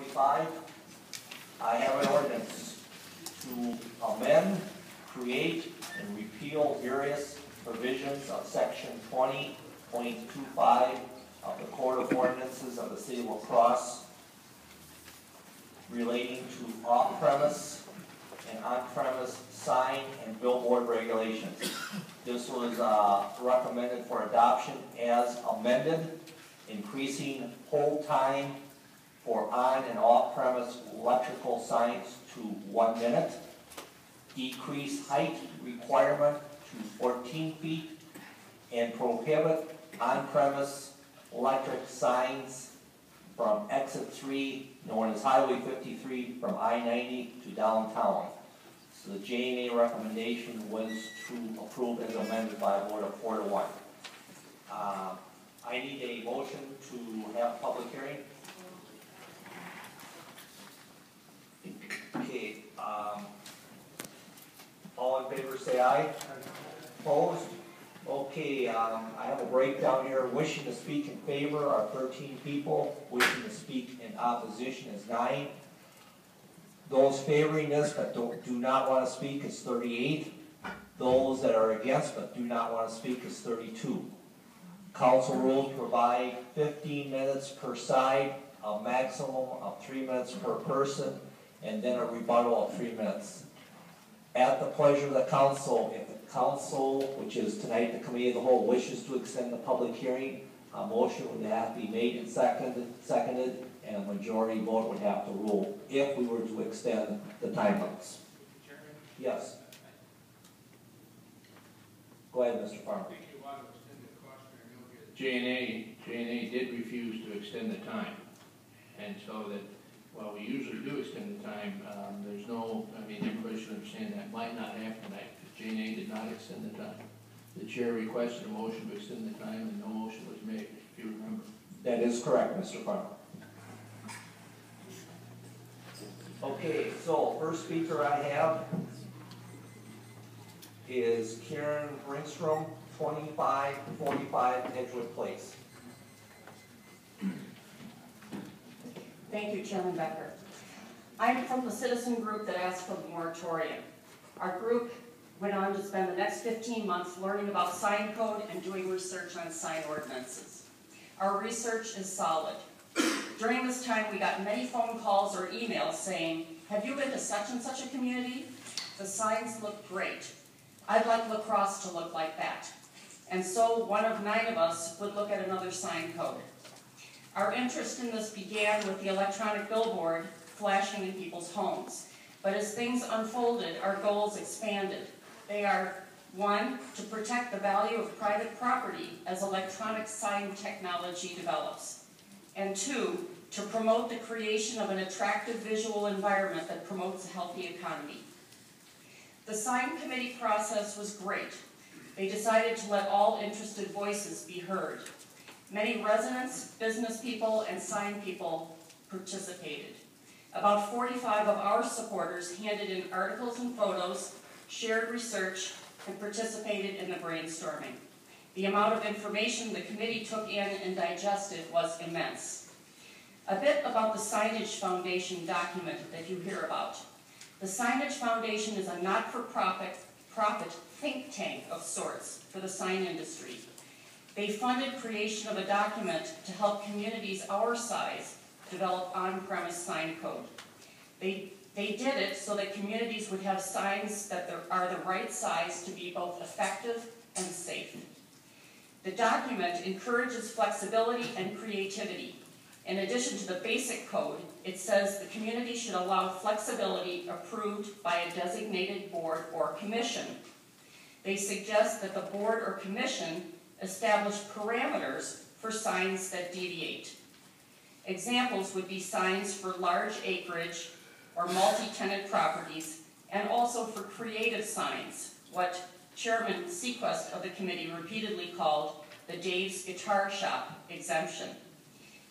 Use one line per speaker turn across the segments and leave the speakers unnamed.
45, I have an ordinance to amend, create, and repeal various provisions of section 20.25 of the Code of Ordinances of the City of La Crosse relating to off-premise and on-premise sign and billboard regulations. This was recommended for adoption as amended, increasing hold time for on and off-premise electrical signs to 1 minute, decrease height requirement to 14 feet, and prohibit on-premise electric signs from exit 3, known as Highway 53, from I-90 to downtown. So the J&A recommendation was to approve as amended by a vote of 4 to 1. I need a motion to have public hearing. Okay, all in favor say aye. Opposed? Okay, I have a breakdown here. Wishing to speak in favor are 13 people. Wishing to speak in opposition is 9. Those favoring this but do not want to speak is 38. Those that are against but do not want to speak is 32. Council rules provide 15 minutes per side, a maximum of 3 minutes per person, and then a rebuttal of 3 minutes. At the pleasure of the council, if the council, which is tonight the committee of the whole, wishes to extend the public hearing, a motion would have to be made and seconded, and a majority vote would have to rule if we were to extend the time limits. Yes. Go ahead, Mr. Farmer.
J&A did refuse to extend the time, and so that, well, we usually do extend the time. There's no, I mean, everybody should understand that might not happen tonight, because J&A did not extend the time. The chair requested a motion to extend the time, and no motion was made, if you remember.
That is correct, Mr. Farmer. Okay, so first speaker I have is Karen Ringstrom, 2545 Edgewood Place.
Thank you, Chairman Becker. I'm from the citizen group that asked for the moratorium. Our group went on to spend the next 15 months learning about sign code and doing research on sign ordinances. Our research is solid. During this time, we got many phone calls or emails saying, have you been to such and such a community? The signs look great. I'd like La Crosse to look like that. And so one of 9 of us would look at another sign code. Our interest in this began with the electronic billboard flashing in people's homes. But as things unfolded, our goals expanded. They are, 1, to protect the value of private property as electronic sign technology develops. And 2, to promote the creation of an attractive visual environment that promotes a healthy economy. The sign committee process was great. They decided to let all interested voices be heard. Many residents, business people, and sign people participated. About 45 of our supporters handed in articles and photos, shared research, and participated in the brainstorming. The amount of information the committee took in and digested was immense. A bit about the Signage Foundation document that you hear about. The Signage Foundation is a not-for-profit think tank of sorts for the sign industry. They funded creation of a document to help communities our size develop on-premise sign code. They did it so that communities would have signs that are the right size to be both effective and safe. The document encourages flexibility and creativity. In addition to the basic code, it says the community should allow flexibility approved by a designated board or commission. They suggest that the board or commission establish parameters for signs that deviate. Examples would be signs for large acreage or multi-tenant properties, and also for creative signs, what Chairman Sequest of the committee repeatedly called the Dave's Guitar Shop exemption.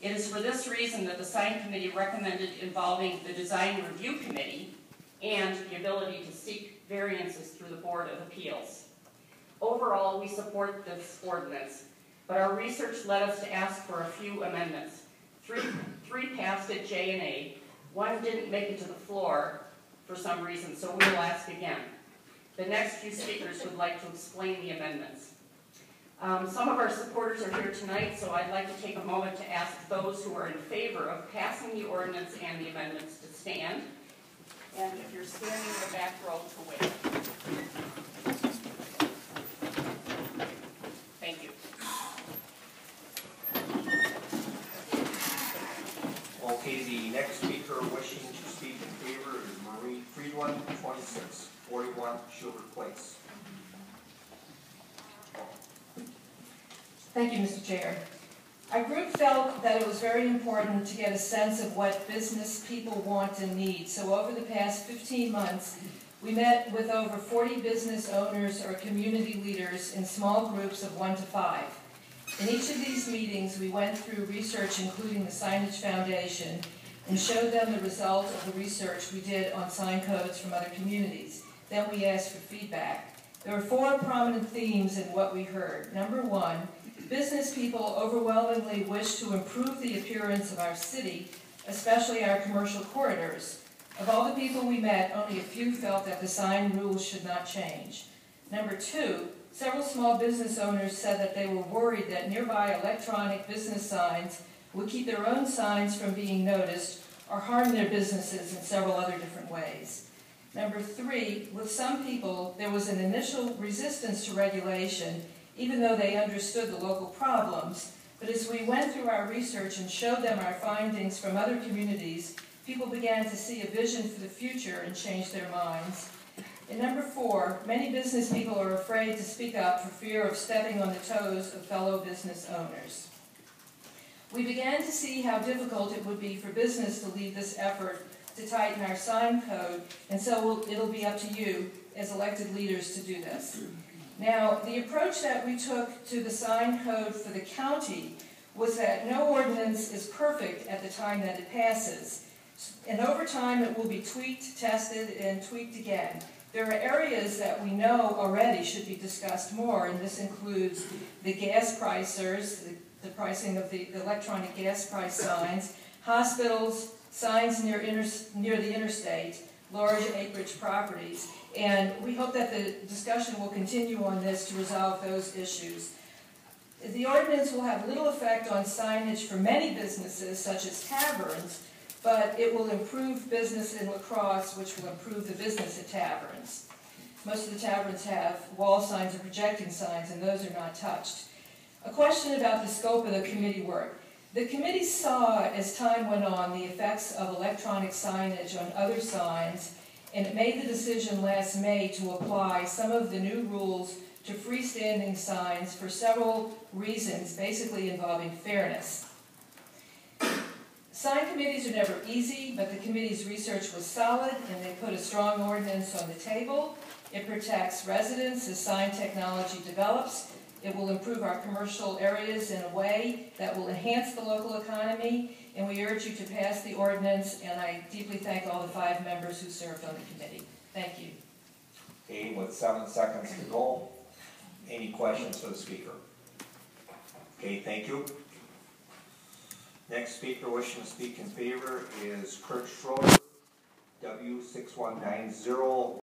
It is for this reason that the sign committee recommended involving the design review committee and the ability to seek variances through the Board of Appeals. Overall, we support this ordinance, but our research led us to ask for a few amendments. Three passed asked at J&A. One didn't make it to the floor for some reason, so we will ask again. The next few speakers would like to explain the amendments. Some of our supporters are here tonight, so I'd like to take a moment to ask those who are in favor of passing the ordinance and the amendments to stand. And if you're standing in the back row, to wait. Thank you.
Okay, the next speaker wishing to speak in favor is Marie Friedland, 2641 Schubert Place.
Thank you, Mr. Chair. Our group felt that it was very important to get a sense of what business people want and need. So over the past 15 months, we met with over 40 business owners or community leaders in small groups of 1 to 5. In each of these meetings, we went through research, including the Signage Foundation, and showed them the result of the research we did on sign codes from other communities. Then we asked for feedback. There were 4 prominent themes in what we heard. Number 1, business people overwhelmingly wish to improve the appearance of our city, especially our commercial corridors. Of all the people we met, only a few felt that the sign rules should not change. Number 2, several small business owners said that they were worried that nearby electronic business signs would keep their own signs from being noticed or harm their businesses in several other different ways. Number 3, with some people, there was an initial resistance to regulation, even though they understood the local problems. But as we went through our research and showed them our findings from other communities, people began to see a vision for the future and change their minds. And number 4, many business people are afraid to speak up for fear of stepping on the toes of fellow business owners. We began to see how difficult it would be for business to lead this effort to tighten our sign code, and so it'll be up to you as elected leaders to do this. Now, the approach that we took to the sign code for the county was that no ordinance is perfect at the time that it passes. And over time, it will be tweaked, tested, and tweaked again. There are areas that we know already should be discussed more, and this includes the gas pricers, the pricing of the electronic gas price signs, hospitals, signs near the interstate, large acreage properties. And we hope that the discussion will continue on this to resolve those issues. The ordinance will have little effect on signage for many businesses, such as taverns, but it will improve business in La Crosse, which will improve the business at taverns. Most of the taverns have wall signs or projecting signs, and those are not touched. A question about the scope of the committee work. The committee saw, as time went on, the effects of electronic signage on other signs, and it made the decision last May to apply some of the new rules to freestanding signs for several reasons, basically involving fairness. Sign committees are never easy, but the committee's research was solid, and they put a strong ordinance on the table. It protects residents as sign technology develops. It will improve our commercial areas in a way that will enhance the local economy, and we urge you to pass the ordinance, and I deeply thank all the 5 members who served on the committee. Thank you.
Okay, with 7 seconds to go, any questions for the speaker? Okay, thank you. Next speaker wishing to speak in favor is Kurt Schroeder, W6190